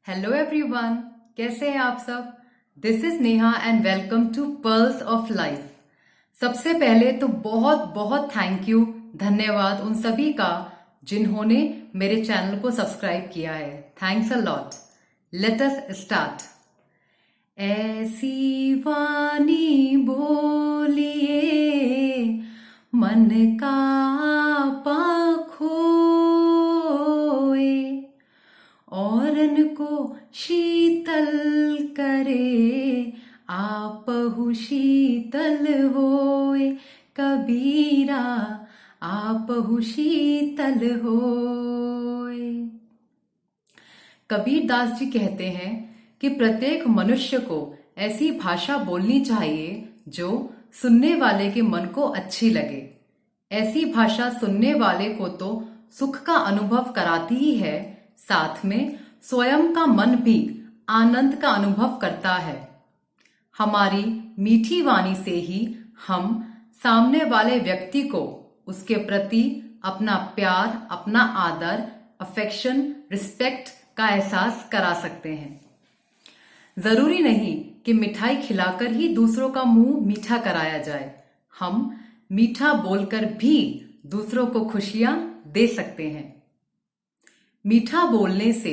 Hello everyone, कैसे हैं आप सब। This is Neha and welcome to pearls of life. सबसे पहले तो बहुत बहुत थैंक यू, धन्यवाद उन सभी का जिन्होंने मेरे चैनल को सब्सक्राइब किया है। Thanks a lot. Let us start. ऐसी वाणी बोलिए मन का पाखोए, औरन को शीतल करे आपहु शीतल होए। कबीरा आपहु शीतल होए। कबीर दास जी कहते हैं कि प्रत्येक मनुष्य को ऐसी भाषा बोलनी चाहिए जो सुनने वाले के मन को अच्छी लगे। ऐसी भाषा सुनने वाले को तो सुख का अनुभव कराती ही है, साथ में स्वयं का मन भी आनंद का अनुभव करता है। हमारी मीठी वाणी से ही हम सामने वाले व्यक्ति को उसके प्रति अपना प्यार, अपना आदर, अफेक्शन, रिस्पेक्ट का एहसास करा सकते हैं। जरूरी नहीं कि मिठाई खिलाकर ही दूसरों का मुंह मीठा कराया जाए। हम मीठा बोलकर भी दूसरों को खुशियां दे सकते हैं। मीठा बोलने से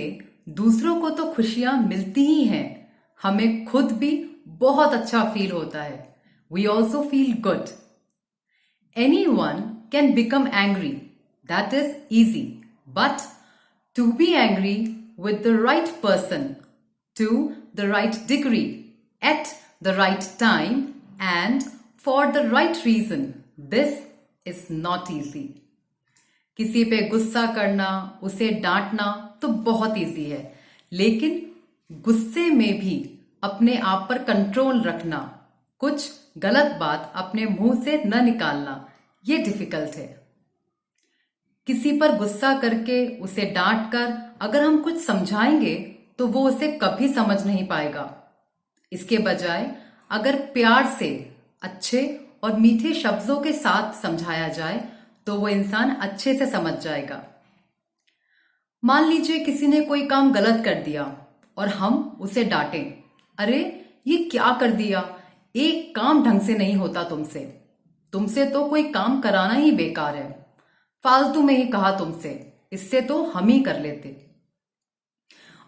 दूसरों को तो खुशियां मिलती ही हैं, हमें खुद भी बहुत अच्छा फील होता है। We also feel good. Anyone can become angry. That is easy. But to be angry with the right person, to the right degree, at the right time, and for the right reason, this is not easy. किसी पे गुस्सा करना, उसे डांटना तो बहुत easy है, लेकिन गुस्से में भी अपने आप पर कंट्रोल रखना, कुछ गलत बात अपने मुंह से न निकालना, ये डिफिकल्ट है। किसी पर गुस्सा करके, उसे डांट कर अगर हम कुछ समझाएंगे तो वो उसे कभी समझ नहीं पाएगा। इसके बजाय अगर प्यार से, अच्छे और मीठे शब्दों के साथ समझाया जाए तो वो इंसान अच्छे से समझ जाएगा। मान लीजिए किसी ने कोई काम गलत कर दिया और हम उसे डांटें, अरे ये क्या कर दिया, एक काम ढंग से नहीं होता तुमसे तो कोई काम कराना ही बेकार है, फालतू में ही कहा तुमसे, इससे तो हम ही कर लेते।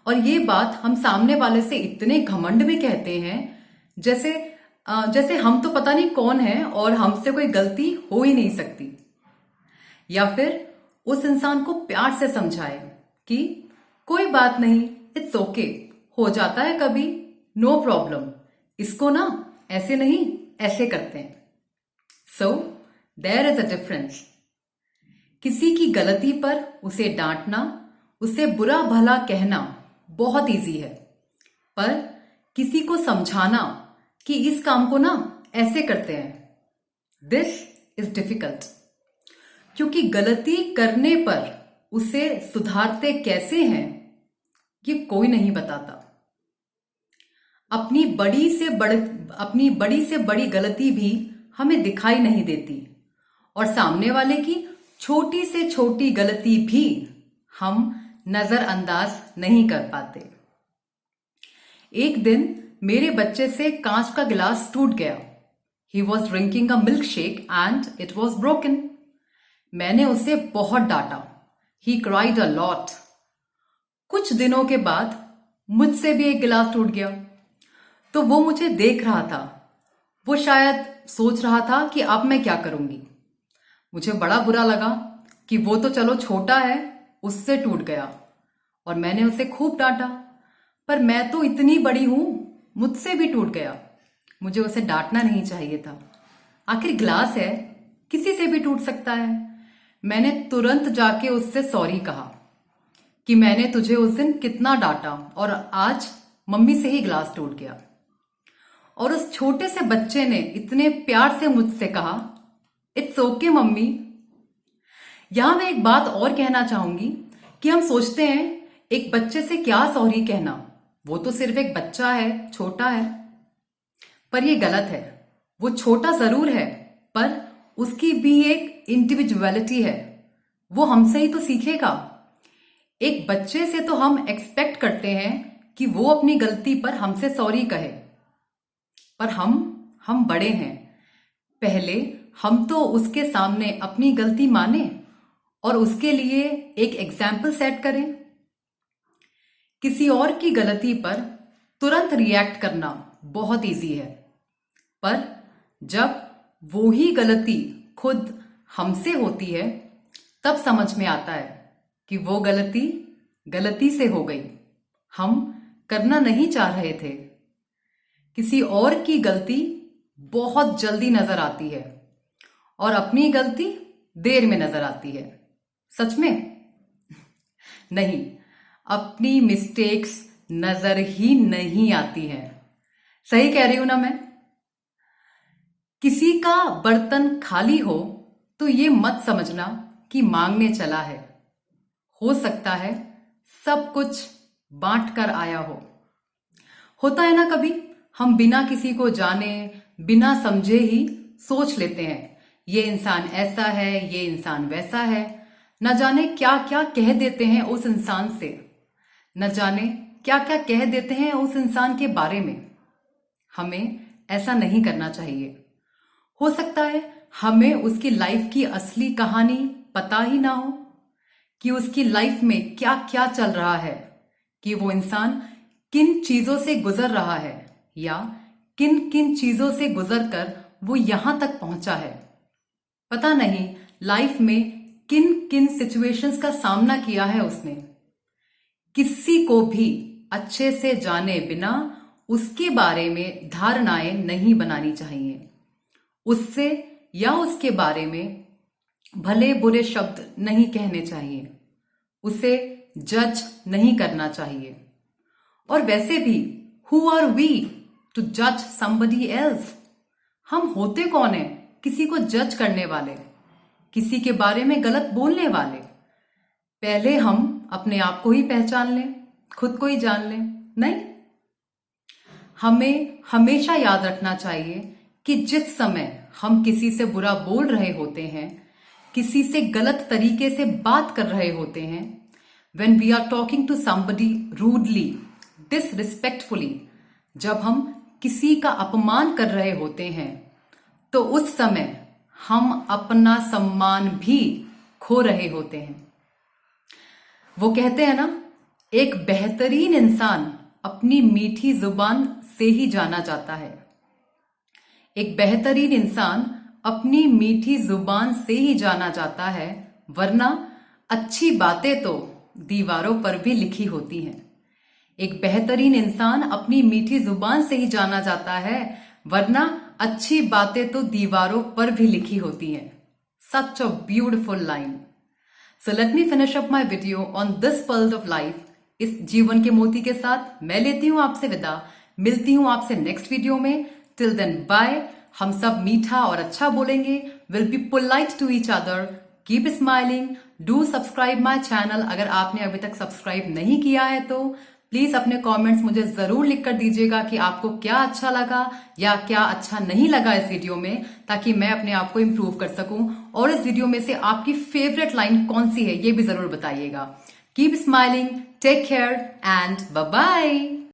और ये बात हम सामने वाले से इतने घमंड में कहते हैं जैसे हम तो पता नहीं कौन है और हमसे कोई गलती हो ही नहीं सकती। या फिर उस इंसान को प्यार से समझाए कि कोई बात नहीं, इट्स ओके, हो जाता है कभी, नो प्रॉब्लम, इसको ना ऐसे नहीं ऐसे करते हैं। So there is a difference. किसी की गलती पर उसे डांटना, उसे बुरा भला कहना बहुत इजी है, पर किसी को समझाना कि इस काम को ना ऐसे करते हैं, दिस इज डिफिकल्ट। क्योंकि गलती करने पर उसे सुधारते कैसे हैं ये कोई नहीं बताता। अपनी बड़ी से बड़ी गलती भी हमें दिखाई नहीं देती और सामने वाले की छोटी से छोटी गलती भी हम नजरअंदाज नहीं कर पाते। एक दिन मेरे बच्चे से कांच का गिलास टूट गया। He was drinking a milk shake and it was broken. मैंने उसे बहुत डांटा। He cried a lot. कुछ दिनों के बाद मुझसे भी एक गिलास टूट गया, तो वो मुझे देख रहा था। वो शायद सोच रहा था कि अब मैं क्या करूंगी। मुझे बड़ा बुरा लगा कि वो तो चलो छोटा है, उससे टूट गया, और मैंने उसे खूब डांटा। पर मैं तो इतनी बड़ी हूं, मुझसे भी टूट गया। मुझे उसे डांटना नहीं चाहिए था। आखिर ग्लास है, किसी से भी टूट सकता है। मैंने तुरंत जाके उससे सॉरी कहा कि मैंने तुझे उस दिन कितना डांटा और आज मम्मी से ही ग्लास टूट गया। और उस छोटे से बच्चे ने इतने प्यार से मुझसे कहा, इट्स ओके मम्मी। यहां मैं एक बात और कहना चाहूंगी कि हम सोचते हैं एक बच्चे से क्या सॉरी कहना, वो तो सिर्फ एक बच्चा है, छोटा है। पर ये गलत है। वो छोटा जरूर है, पर उसकी भी एक इंडिविजुअलिटी है, वो हमसे ही तो सीखेगा। एक बच्चे से तो हम एक्सपेक्ट करते हैं कि वो अपनी गलती पर हमसे सॉरी कहे, पर हम बड़े हैं। पहले हम तो उसके सामने अपनी गलती माने और उसके लिए एक एग्जाम्पल सेट करें। किसी और की गलती पर तुरंत रिएक्ट करना बहुत इजी है, पर जब वो ही गलती खुद हमसे होती है तब समझ में आता है कि वो गलती से हो गई, हम करना नहीं चाह रहे थे। किसी और की गलती बहुत जल्दी नजर आती है और अपनी गलती देर में नजर आती है। सच में नहीं, अपनी मिस्टेक्स नजर ही नहीं आती हैं। सही कह रही हूं ना मैं? किसी का बर्तन खाली हो तो ये मत समझना कि मांगने चला है। हो सकता है सब कुछ बांट कर आया हो। होता है ना, कभी हम बिना किसी को जाने, बिना समझे ही सोच लेते हैं ये इंसान ऐसा है, ये इंसान वैसा है। न जाने क्या क्या कह देते हैं उस इंसान से, न जाने क्या क्या कह देते हैं उस इंसान के बारे में। हमें ऐसा नहीं करना चाहिए। हो सकता है हमें उसकी लाइफ की असली कहानी पता ही ना हो कि उसकी लाइफ में क्या क्या चल रहा है, कि वो इंसान किन चीजों से गुजर रहा है या किन किन चीजों से गुजर कर वो यहां तक पहुंचा है। पता नहीं लाइफ में किन किन सिचुएशंस का सामना किया है उसने। किसी को भी अच्छे से जाने बिना उसके बारे में धारणाएं नहीं बनानी चाहिए। उससे या उसके बारे में भले बुरे शब्द नहीं कहने चाहिए। उसे जज नहीं करना चाहिए। और वैसे भी हु आर वी टू जज समबडी एल्स? हम होते कौन है किसी को जज करने वाले, किसी के बारे में गलत बोलने वाले? पहले हम अपने आप को ही पहचान लें, खुद को ही जान लें। नहीं, हमें हमेशा याद रखना चाहिए कि जिस समय हम किसी से बुरा बोल रहे होते हैं, किसी से गलत तरीके से बात कर रहे होते हैं, when we are talking to somebody rudely, disrespectfully, जब हम किसी का अपमान कर रहे होते हैं, तो उस समय हम अपना सम्मान भी खो रहे होते हैं। वो कहते हैं ना, एक बेहतरीन इंसान अपनी मीठी जुबान से ही जाना जाता है। एक बेहतरीन इंसान अपनी मीठी जुबान से ही जाना जाता है, वरना अच्छी बातें तो दीवारों पर भी लिखी होती हैं। एक बेहतरीन इंसान अपनी मीठी जुबान से ही जाना जाता है, वरना अच्छी बातें तो दीवारों पर भी लिखी होती हैं। Such a beautiful line. So let me finish up my video on this pearl of life. इस जीवन के मोती के साथ मैं लेती हूँ आपसे विदा। मिलती हूँ आपसे नेक्स्ट वीडियो में। Till then, bye. हम सब मीठा और अच्छा बोलेंगे। Will be polite to each other. Keep smiling. Do subscribe my channel. अगर आपने अभी तक सब्सक्राइब नहीं किया है तो प्लीज अपने कमेंट्स मुझे जरूर लिख कर दीजिएगा कि आपको क्या अच्छा लगा या क्या अच्छा नहीं लगा इस वीडियो में, ताकि मैं अपने आप को इम्प्रूव कर सकूं। और इस वीडियो में से आपकी फेवरेट लाइन कौन सी है ये भी जरूर बताइएगा। Keep smiling, take care and bye bye.